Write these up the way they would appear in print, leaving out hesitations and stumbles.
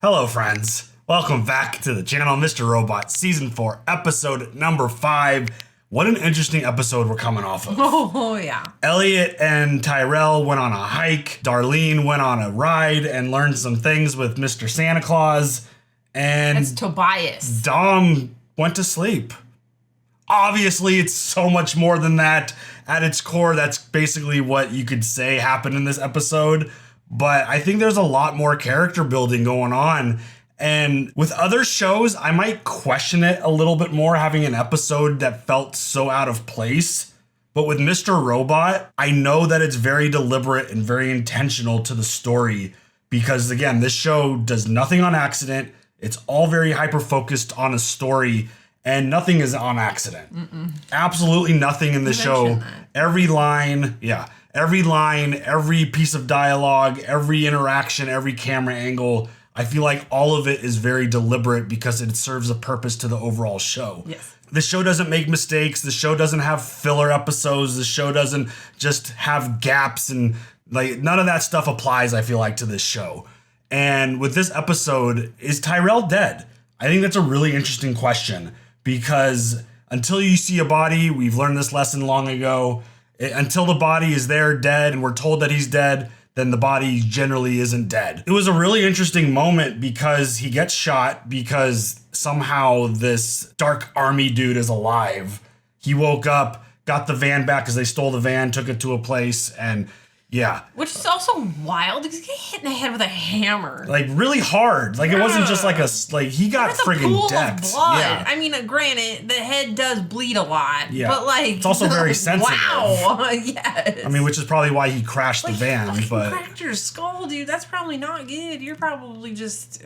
Hello, friends. Welcome back to the channel, Mr. Robot, Season 4, Episode number 5. What an interesting episode we're coming off of. Oh, yeah. Elliot and Tyrell went on a hike. Darlene went on a ride and learned some things with Mr. Santa Claus. And It's Tobias. Dom went to sleep. Obviously, it's so much more than that. At its core, that's basically what you could say happened in this episode. But I think there's a lot more character building going on. And with other shows, I might question it a little bit more, having an episode that felt so out of place. But with Mr. Robot, I know that it's very deliberate and very intentional to the story. Because again, this show does nothing on accident. It's all very hyper-focused on a story. And nothing is on accident. Absolutely nothing in the show. Every line, every piece of dialogue, every interaction, every camera angle, I feel like all of it is very deliberate because it serves a purpose to the overall show. Yes. The show doesn't make mistakes. The show doesn't have filler episodes. The show doesn't just have gaps, and like none of that stuff applies, I feel like, to this show. And with this episode, is Tyrell dead? I think that's a really interesting question. Because until you see a body, we've learned this lesson long ago, until the body is there dead and we're told that he's dead, then the body generally isn't dead. It was a really interesting moment because he gets shot because somehow this dark army dude is alive. He woke up, got the van back because they stole the van, took it to a place, and yeah. Which is also wild because he got hit in the head with a hammer. Like really hard. Like it wasn't just like he got friggin' decked. Blood. Yeah. I mean, granted, the head does bleed a lot. Yeah. But like, it's also very sensitive. Wow. Yes. I mean, which is probably why he crashed the van. But cracked your skull, dude. That's probably not good. You're probably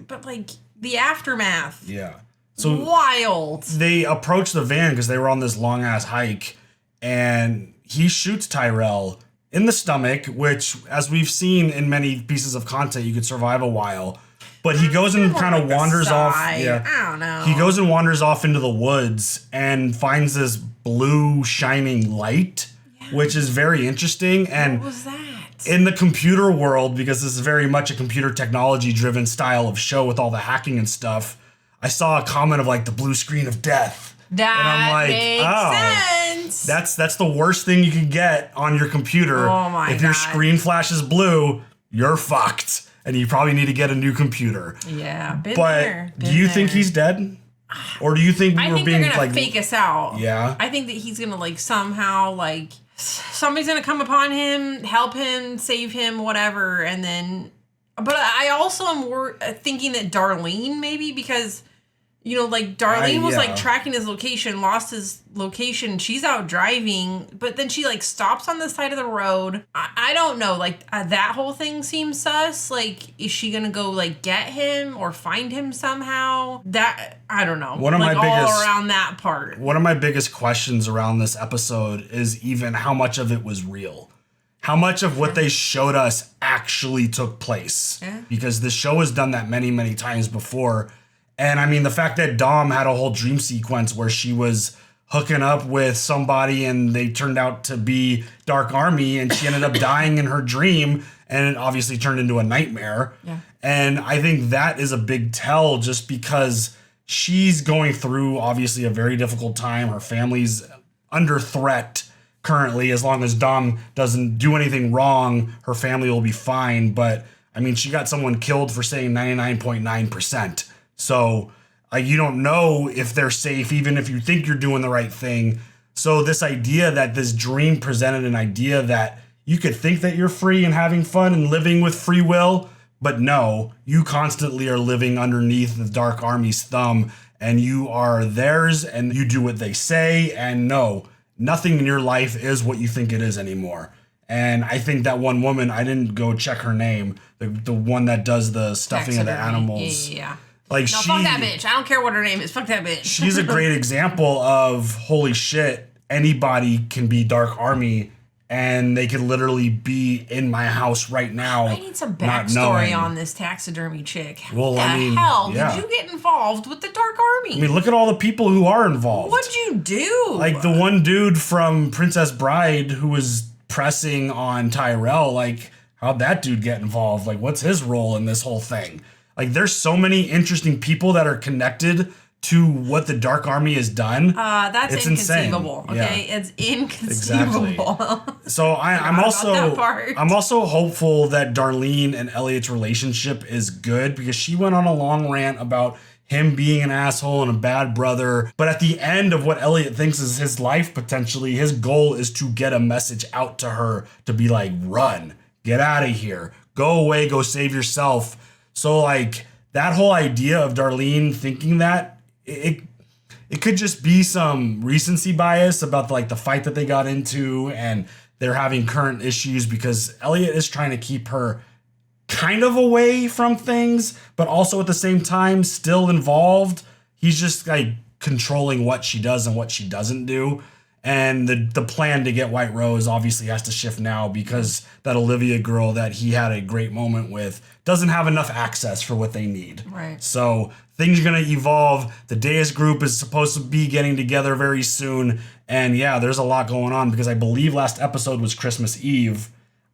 but like the aftermath. Yeah. So wild. They approach the van because they were on this long ass hike, and he shoots Tyrell in the stomach, which, as we've seen in many pieces of content, you could survive a while. But he goes and kind of wanders off. Yeah, I don't know. He goes and wanders off into the woods and finds this blue shining light, which is very interesting. And what was that? In the computer world, because this is very much a computer technology driven style of show with all the hacking and stuff, I saw a comment of like the blue screen of death. That makes sense. That's the worst thing you can get on your computer. Oh my God. If your screen flashes blue, you're fucked. And you probably need to get a new computer. Yeah, But do you think he's dead? Or do you think I think being they're gonna like fake us out? Yeah. I think that he's gonna like somehow like somebody's gonna come upon him, help him, save him, whatever, and then. But I also am thinking that Darlene maybe because. You know, like Darlene was like tracking his location, lost his location. She's out driving, but then she like stops on the side of the road. I don't know. Like that whole thing seems sus. Like, is she gonna go like get him or find him somehow? That I don't know. One of like, my biggest all around that part. One of my biggest questions around this episode is even how much of it was real. How much of what they showed us actually took place? Yeah. Because the show has done that many, many times before. And I mean, the fact that Dom had a whole dream sequence where she was hooking up with somebody and they turned out to be Dark Army and she ended up dying in her dream and it obviously turned into a nightmare. Yeah. And I think that is a big tell just because she's going through obviously a very difficult time. Her family's under threat currently. As long as Dom doesn't do anything wrong, her family will be fine. But I mean, she got someone killed for saying 99.9%. So you don't know if they're safe, even if you think you're doing the right thing. So this idea that this dream presented an idea that you could think that you're free and having fun and living with free will, but no, you constantly are living underneath the Dark Army's thumb and you are theirs and you do what they say. And no, nothing in your life is what you think it is anymore. And I think that one woman, I didn't go check her name, the one that does the stuffing of the animals. Yeah. Like no, fuck that bitch. I don't care what her name is. Fuck that bitch. She's a great example of, holy shit, anybody can be Dark Army and they could literally be in my house right now. I need some backstory on this taxidermy chick. Well, How the hell did you get involved with the Dark Army? I mean, look at all the people who are involved. What'd you do? Like the one dude from Princess Bride who was pressing on Tyrell, like, how'd that dude get involved? Like, what's his role in this whole thing? Like, there's so many interesting people that are connected to what the Dark Army has done. That's it's inconceivable. Insane. Okay, it's inconceivable. Exactly. So I'm also hopeful that Darlene and Elliot's relationship is good, because she went on a long rant about him being an asshole and a bad brother. But at the end of what Elliot thinks is his life, potentially, his goal is to get a message out to her to be like, run, get out of here, go away, go save yourself. So like that whole idea of Darlene thinking that, it could just be some recency bias about like the fight that they got into, and they're having current issues because Elliot is trying to keep her kind of away from things, but also at the same time still involved. He's just like controlling what she does and what she doesn't do. And the plan to get White Rose obviously has to shift now, because that Olivia girl that he had a great moment with doesn't have enough access for what they need. Right. So things are going to evolve. The Deus group is supposed to be getting together very soon. And yeah, there's a lot going on, because I believe last episode was Christmas Eve.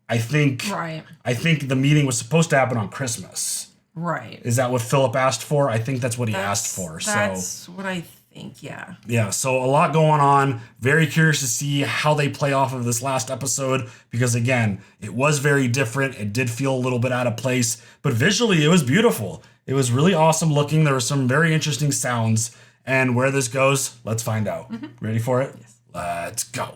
I think the meeting was supposed to happen on Christmas. Right. Is that what Philip asked for? I think that's what he asked for. That's what I think, yeah. Yeah, so a lot going on. Very curious to see how they play off of this last episode, because again, it was very different. It did feel a little bit out of place, but visually it was beautiful. It was really awesome looking. There were some very interesting sounds, and where this goes, let's find out. Mm-hmm. Ready for it? Yes. Let's go.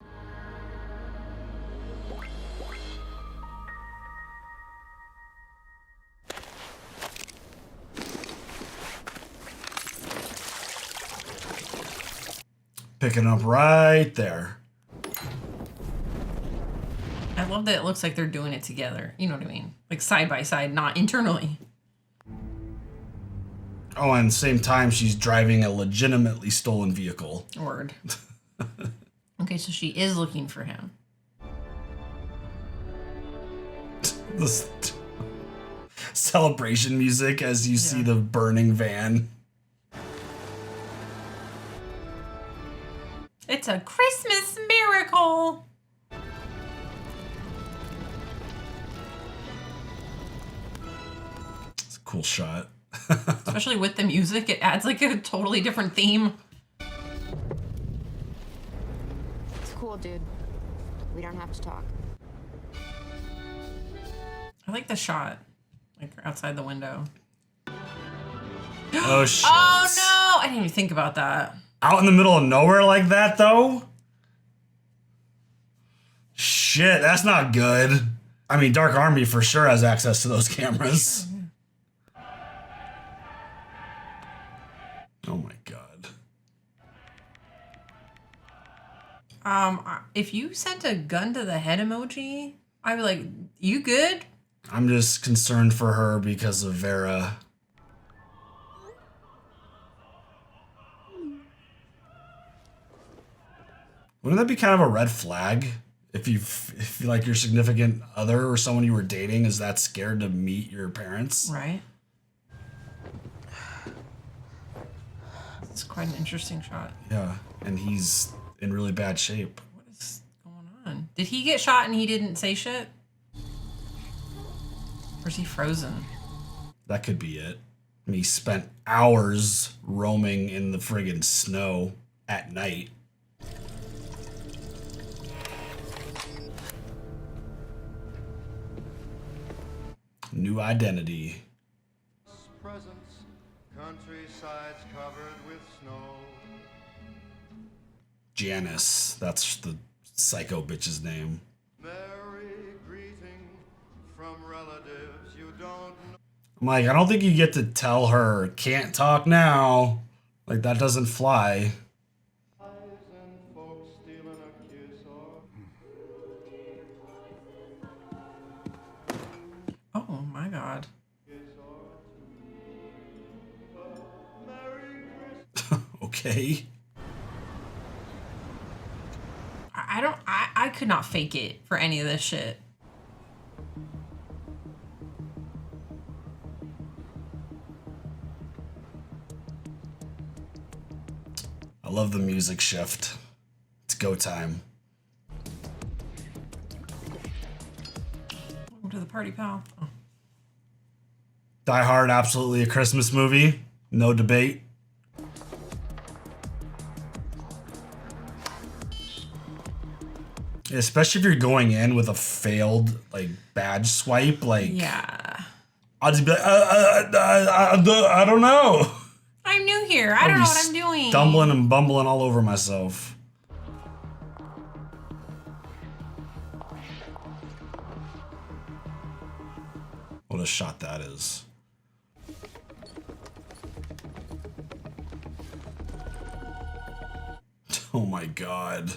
Picking up right there. I love that it looks like they're doing it together. You know what I mean? Like side by side, not internally. Oh, and at the same time, she's driving a legitimately stolen vehicle. Word. Okay, so she is looking for him. This celebration music as you see the burning van. It's a Christmas miracle. It's a cool shot. Especially with the music, it adds like a totally different theme. It's cool, dude. We don't have to talk. I like the shot, like outside the window. Oh, shit. Oh, no. I didn't even think about that. Out in the middle of nowhere like that, though? Shit, that's not good. I mean, Dark Army for sure has access to those cameras. Oh my god. If you sent a gun to the head emoji, I'd be like, you good? I'm just concerned for her because of Vera. Wouldn't that be kind of a red flag if you like your significant other or someone you were dating is that scared to meet your parents? Right. It's quite an interesting shot. Yeah, and he's in really bad shape. What is going on? Did he get shot and he didn't say shit? Or is he frozen? That could be it. And he spent hours roaming in the friggin' snow at night. New identity. Presents, countrysides covered with snow. Janice, that's the psycho bitch's name. Merry greeting from relatives you don't know. I'm like, I don't think you get to tell her, can't talk now. Like, that doesn't fly. And folks stealing a kiss or Oh my god. kiss or two. Merry Christmas. Okay. I could not fake it for any of this shit. I love the music shift. It's go time. Welcome to the party, pal. Oh. Die Hard, absolutely a Christmas movie. No debate. Especially if you're going in with a failed, like, badge swipe, like... Yeah. I'll just be like, I don't know. I'm new here. I don't know what I'm doing. Stumbling and bumbling all over myself. What a shot that is. Oh my god.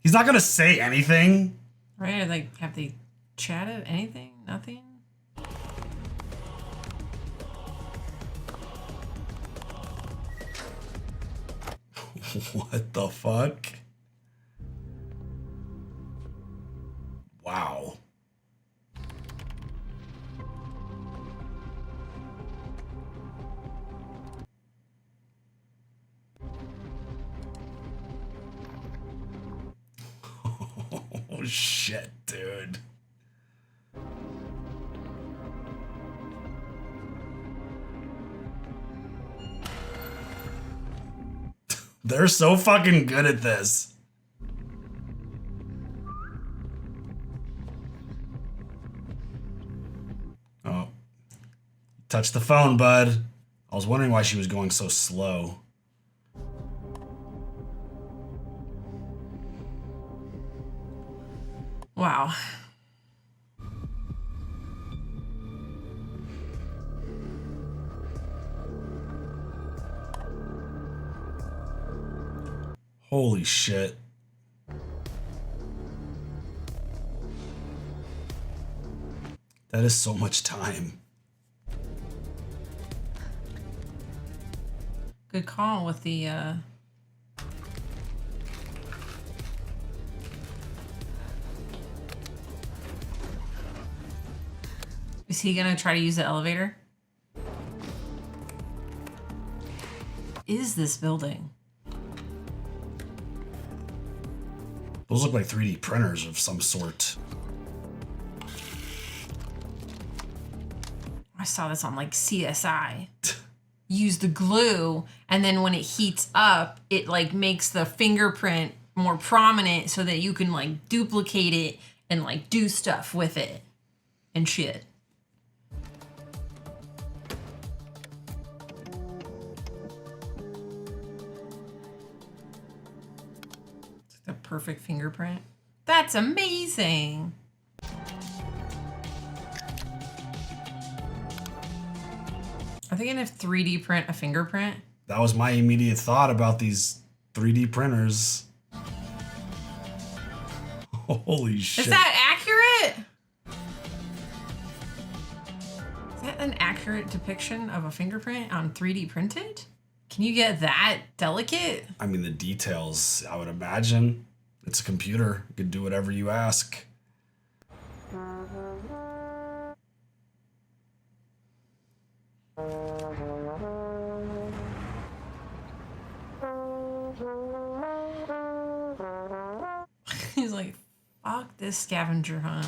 He's not gonna say anything. Right? Like, have they chatted? Anything? Nothing? What the fuck? Wow. Oh shit, dude. They're so fucking good at this. Oh. Touch the phone, bud. I was wondering why she was going so slow. Wow. Holy shit. That is so much time. Good call with the, Is he gonna try to use the elevator? Is this building? Those look like 3D printers of some sort. I saw this on like CSI. Use the glue, and then when it heats up, it like makes the fingerprint more prominent so that you can like duplicate it and like do stuff with it and shit. It's like the perfect fingerprint. That's amazing. Are they gonna 3D print a fingerprint? That was my immediate thought about these 3D printers. Holy shit. Is that accurate? Is that an accurate depiction of a fingerprint on 3D printed? Can you get that delicate? I mean, the details, I would imagine. It's a computer. You can do whatever you ask. He's like, fuck this scavenger hunt.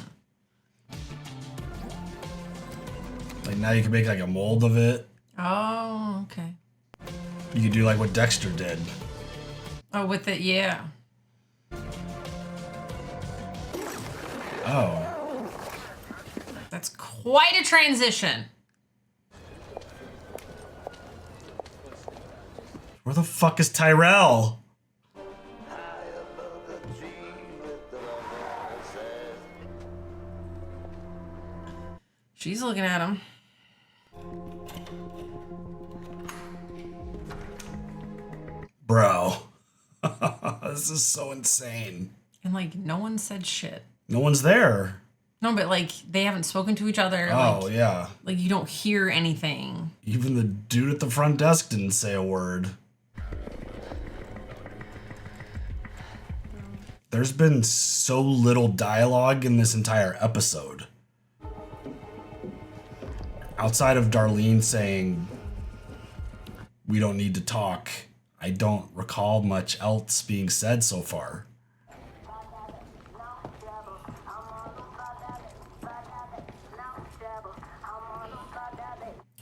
Like, now you can make like a mold of it. Oh, okay. You could do like what Dexter did. Oh, with it, yeah. Oh. That's quite a transition. Where the fuck is Tyrell? She's looking at him. Bro. This is so insane. And like, no one said shit. No one's there. No, but like, they haven't spoken to each other. Oh, like, yeah. Like, you don't hear anything. Even the dude at the front desk didn't say a word. There's been so little dialogue in this entire episode. Outside of Darlene saying, we don't need to talk, I don't recall much else being said so far.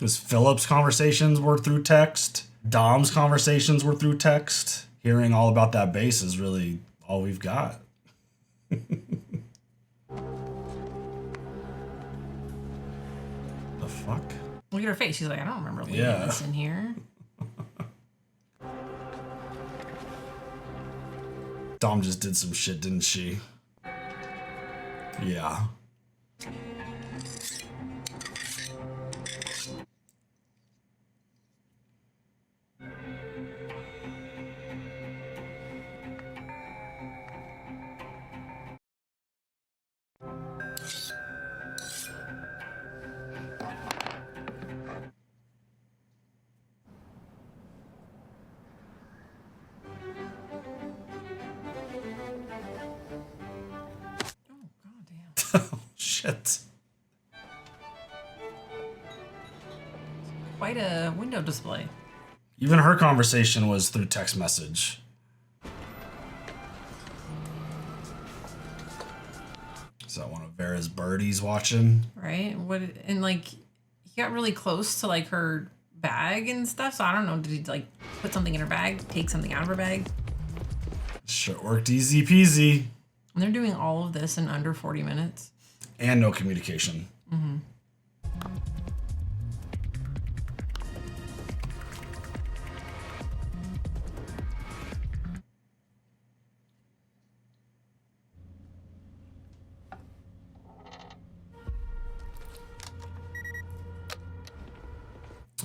Because Philip's conversations were through text. Dom's conversations were through text. Hearing all about that base is really all we've got. The fuck? Look at her face. She's like, I don't remember leaving this in here. Dom just did some shit, didn't she? Yeah. Shit. Quite a window display. Even her conversation was through text message. Is that one of Vera's birdies watching? Right? What? And like, he got really close to like her bag and stuff. So I don't know. Did he like put something in her bag? Take something out of her bag? Sure worked easy peasy. And they're doing all of this in under 40 minutes. And no communication. Mm-hmm.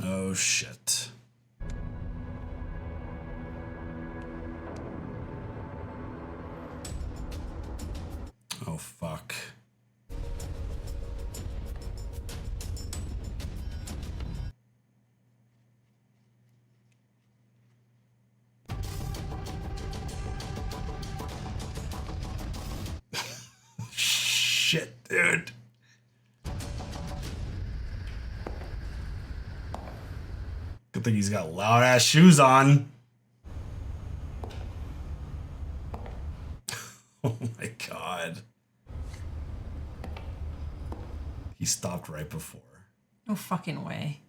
Oh shit. Oh fuck. Shit, dude. Good thing he's got loud ass shoes on. Oh my god. He stopped right before. No fucking way.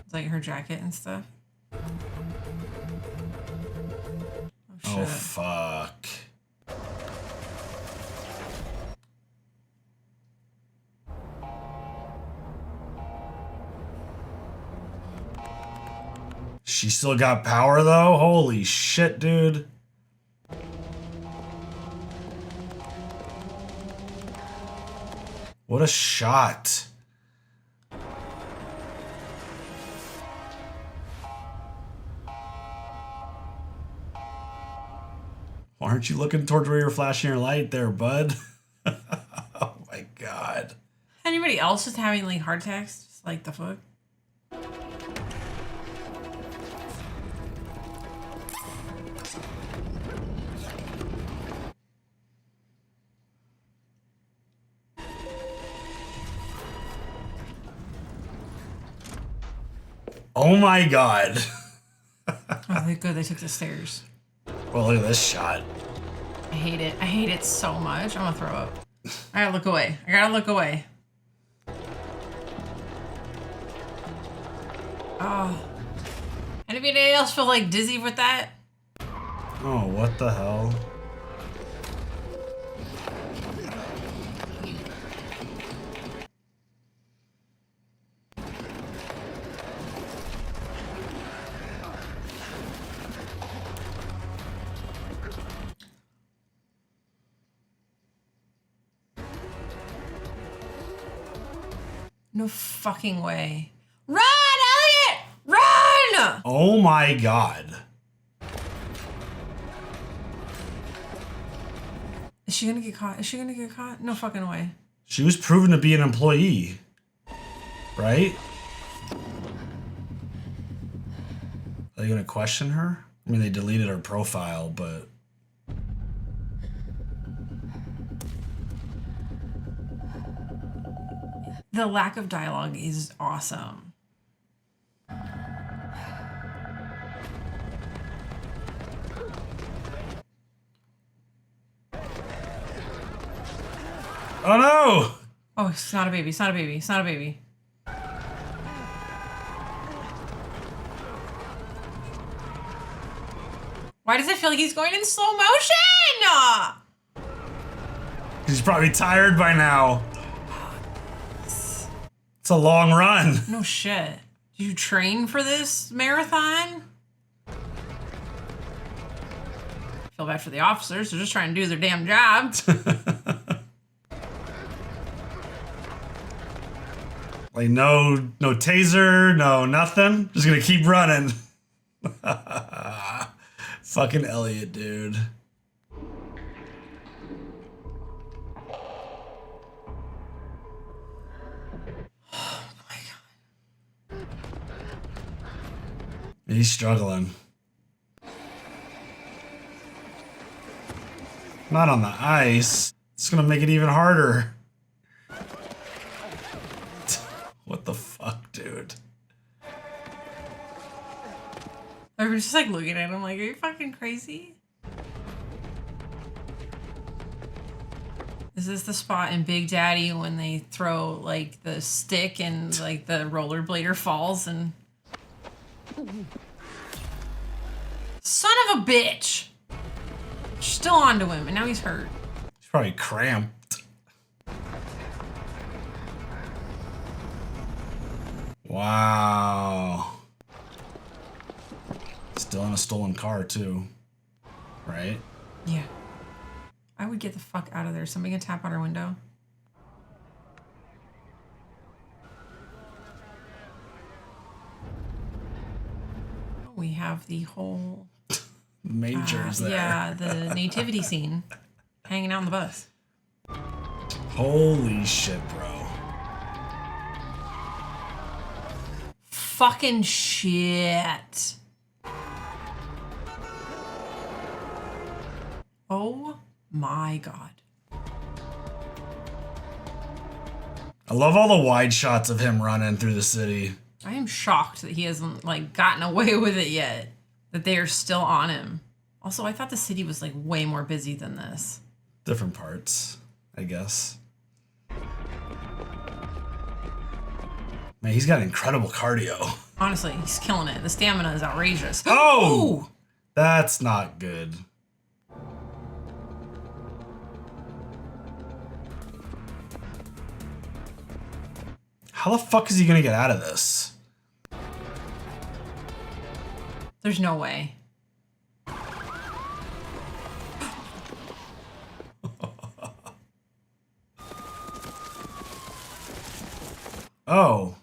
It's like her jacket and stuff. Oh, fuck. She still got power, though? Holy shit, dude. What a shot. Why aren't you looking towards where you're flashing your light there, bud? Oh my god. Anybody else just having like heart attacks? Just like the fuck? Oh my god. Oh, they good. They took the stairs. Well, look at this shot. I hate it. I hate it so much. I'm gonna throw up. I gotta look away. I gotta look away. Oh. Anybody else feel like dizzy with that? Oh, what the hell? No fucking way. Run, Elliot! Run! Oh my god. Is she gonna get caught? Is she gonna get caught? No fucking way. She was proven to be an employee. Right? Are they gonna question her? I mean, they deleted her profile, but... The lack of dialogue is awesome. Oh no! Oh, it's not a baby. It's not a baby. It's not a baby. Why does it feel like he's going in slow motion? He's probably tired by now. It's a long run. No shit. Did you train for this marathon? Feel bad for the officers. They're just trying to do their damn job. Like no taser, no nothing. Just gonna keep running. Fucking Elliot, dude. Oh my god. He's struggling. Not on the ice. It's gonna make it even harder. What the fuck, dude? Everyone's just like looking at him like, are you fucking crazy? Is this the spot in Big Daddy when they throw like the stick and like the rollerblader falls and... Son of a bitch! Still onto him and now he's hurt. He's probably cramped. Wow. Still in a stolen car too, right? Yeah. I would get the fuck out of there. Somebody can tap on our window. We have the whole Majors there. yeah, the nativity scene hanging out on the bus. Holy shit, bro. Fucking shit. Oh my god. I love all the wide shots of him running through the city. I am shocked that he hasn't like gotten away with it yet. That they are still on him. Also, I thought the city was like way more busy than this. Different parts, I guess. Man, he's got incredible cardio. Honestly, he's killing it. The stamina is outrageous. Oh! Ooh! That's not good. How the fuck is he gonna get out of this? There's no way. Oh.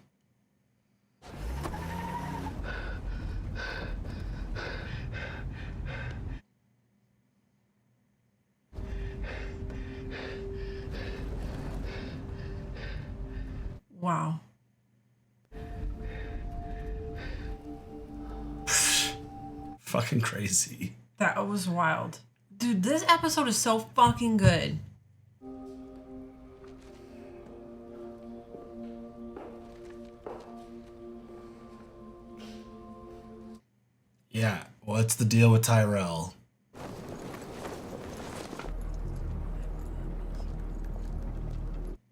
Wow. Fucking crazy. That was wild. Dude, this episode is so fucking good. Yeah, what's the deal with Tyrell?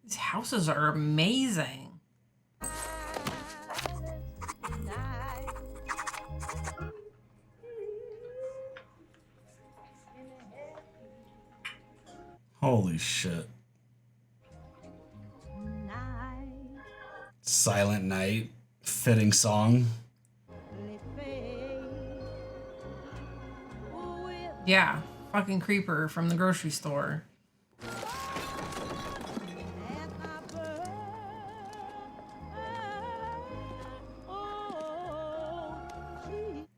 These houses are amazing. Holy shit. Silent Night, fitting song. Yeah, fucking creeper from the grocery store.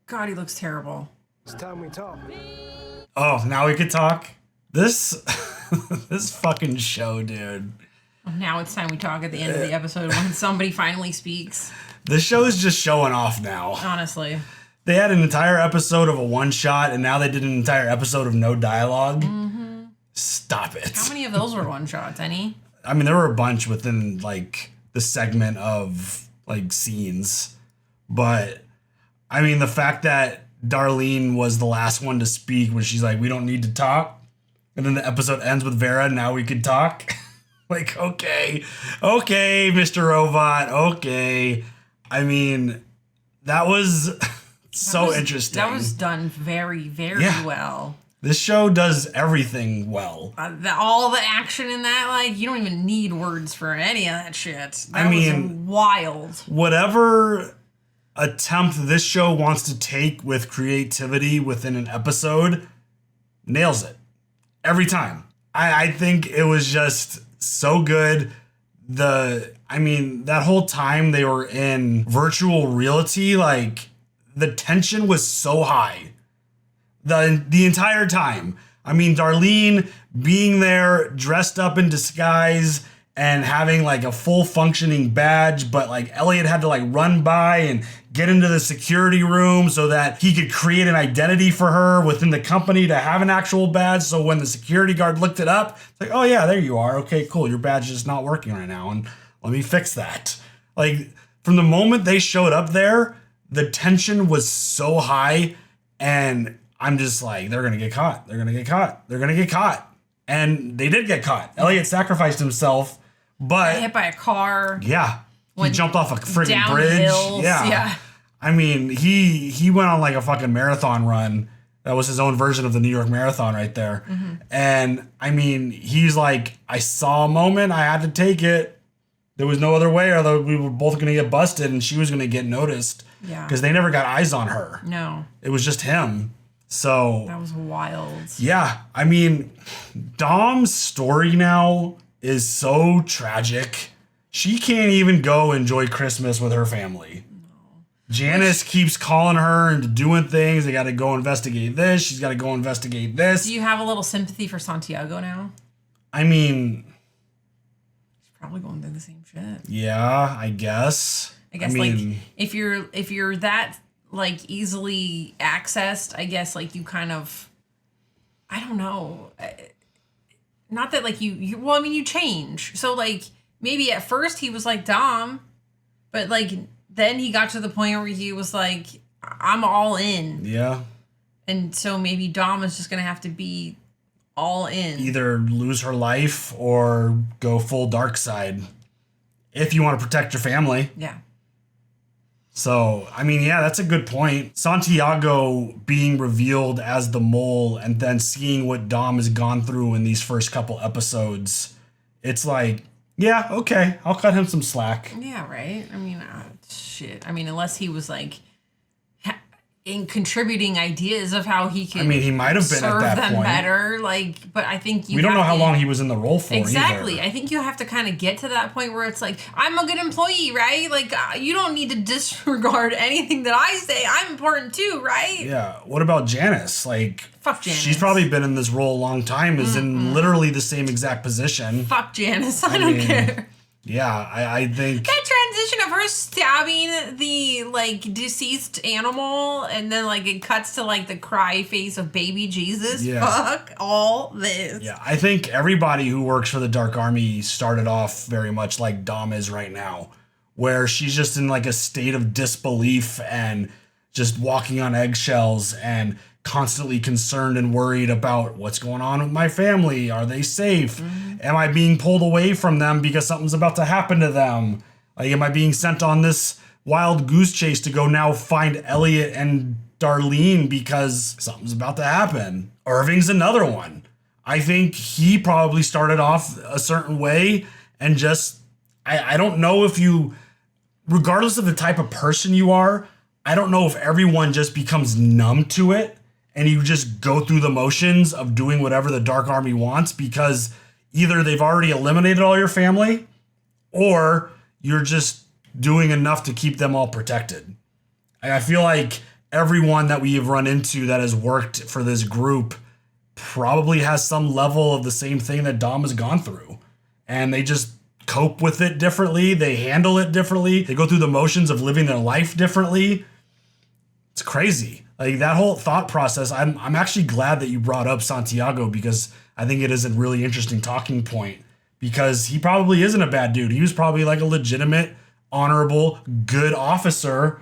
God, he looks terrible. It's time we talk. Oh, now we could talk? This this fucking show, dude. Now it's time we talk at the end of the episode when somebody finally speaks. The show is just showing off now. Honestly. They had an entire episode of a one shot, and now they did an entire episode of no dialogue. Mm-hmm. Stop it. How many of those were one shots? Any? I mean, there were a bunch within like the segment of like scenes, but I mean, the fact that Darlene was the last one to speak when she's like, "We don't need to talk," and then the episode ends with Vera, "Now we could talk." Like, okay, Mr. Robot, okay. I mean, that was interesting. That was done very, very well. This show does everything well. All the action in that, like, you don't even need words for any of that shit. That was wild. Whatever attempt this show wants to take with creativity within an episode, nails it. Every time. I think it was just so good. That whole time they were in virtual reality, like, the tension was so high. The entire time. I mean, Darlene being there dressed up in disguise and having like a full functioning badge, but like Elliot had to like run by and get into the security room so that he could create an identity for her within the company to have an actual badge. So when the security guard looked it up, it's like, oh yeah, there you are. Okay, cool. Your badge is not working right now. And let me fix that. Like, from the moment they showed up there, the tension was so high, and I'm just like, they're going to get caught. They're going to get caught. They're going to get caught. And they did get caught. Elliot sacrificed himself, but... hit by a car. Yeah. He jumped off a friggin' bridge. Hills, yeah. I mean, he went on like a fucking marathon run. That was his own version of the New York Marathon right there. Mm-hmm. And, I mean, he's like, I saw a moment. I had to take it. There was no other way, or we were both going to get busted, and she was going to get noticed. Yeah. Because they never got eyes on her. No. It was just him. So that was wild. Yeah, I mean, Dom's story now is so tragic. She can't even go enjoy Christmas with her family. No. Janice keeps calling her and doing things. They got to go investigate this. She's got to go investigate this. Do you have a little sympathy for Santiago now? I mean, he's probably going through the same shit. Yeah, I guess. Like, if you're that like easily accessed, I guess, like, you kind of, I don't know, not that like you well, I mean, you change. So like, maybe at first he was like Dom, but like then he got to the point where he was like, I'm all in. Yeah. And so maybe Dom is just gonna have to be all in. Either lose her life or go full dark side if you want to protect your family. Yeah. So, I mean, yeah, that's a good point. Santiago being revealed as the mole and then seeing what Dom has gone through in these first couple episodes, it's like, yeah, okay, I'll cut him some slack. Yeah, right? I mean, shit. I mean, unless he was like in contributing ideas of how he could, I mean, he might have been serve at that them point better. Like, but I think we don't know how long he was in the role for. Exactly. Either. I think you have to kind of get to that point where it's like, I'm a good employee, right? Like, you don't need to disregard anything that I say. I'm important too, right? Yeah. What about Janice? Like, fuck Janice. She's probably been in this role a long time. Is in literally the same exact position. Fuck Janice. I don't care. Yeah, I think that transition of her stabbing the like deceased animal and then like it cuts to like the cry face of baby Jesus. Yeah. Fuck all this. Yeah, I think everybody who works for the Dark Army started off very much like Dom is right now, where she's just in like a state of disbelief and just walking on eggshells and constantly concerned and worried about what's going on with my family. Are they safe? Mm-hmm. Am I being pulled away from them because something's about to happen to them? Like, am I being sent on this wild goose chase to go now find Elliot and Darlene because something's about to happen? Irving's another one. I think he probably started off a certain way and just, I don't know if you, regardless of the type of person you are, I don't know if everyone just becomes numb to it and you just go through the motions of doing whatever the Dark Army wants because either they've already eliminated all your family or you're just doing enough to keep them all protected. I feel like everyone that we have run into that has worked for this group probably has some level of the same thing that Dom has gone through. And they just cope with it differently. They handle it differently. They go through the motions of living their life differently. It's crazy. Like, that whole thought process, I'm actually glad that you brought up Santiago because I think it is a really interesting talking point because he probably isn't a bad dude. He was probably like a legitimate, honorable, good officer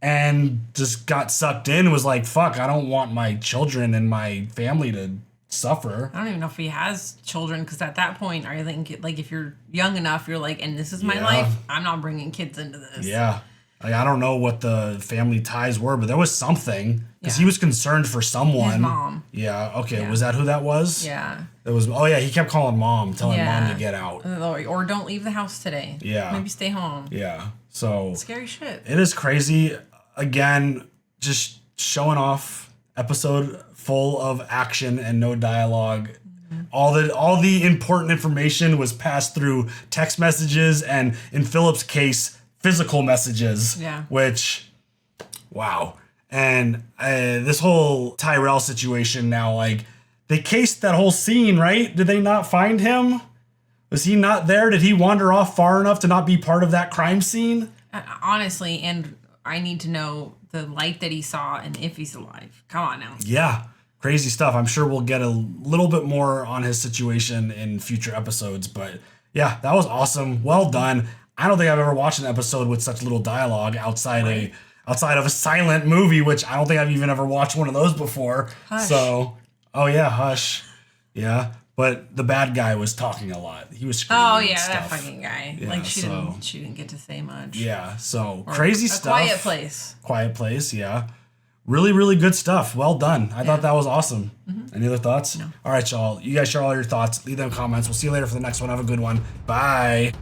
and just got sucked in and was like, fuck, I don't want my children and my family to suffer. I don't even know if he has children, because at that point, I think like if you're young enough, you're like, and this is my life. I'm not bringing kids into this. Yeah. Like, I don't know what the family ties were, but there was something because he was concerned for someone. His mom. Yeah. Okay. Yeah. Was that who that was? Yeah. It was. Oh yeah. He kept calling mom, telling mom to get out. Or don't leave the house today. Yeah. Maybe stay home. Yeah. So Scary shit. it is crazy. Again, just showing off. Episode full of action and no dialogue. All the important information was passed through text messages and, in Philip's case, physical messages. Yeah. Which, wow. And this whole Tyrell situation now, like, they cased that whole scene, right? Did they not find him? Was he not there? Did he wander off far enough to not be part of that crime scene? Honestly, and I need to know the light that he saw and if he's alive. Come on now. Yeah. Crazy stuff. I'm sure we'll get a little bit more on his situation in future episodes, but yeah, that was awesome. Well done. I don't think I've ever watched an episode with such little dialogue outside of a silent movie, which I don't think I've even ever watched one of those before. Hush. So, oh yeah, Hush. Yeah, but the bad guy was talking a lot. He was screaming. Oh yeah, stuff. that fucking guy. Yeah, like she didn't get to say much. Yeah, so Or crazy a stuff. Quiet Place. Quiet Place, yeah. Really, really good stuff. Well done. I thought that was awesome. Any other thoughts? No. All right, y'all. You guys share all your thoughts. Leave them in comments. We'll see you later for the next one. Have a good one. Bye.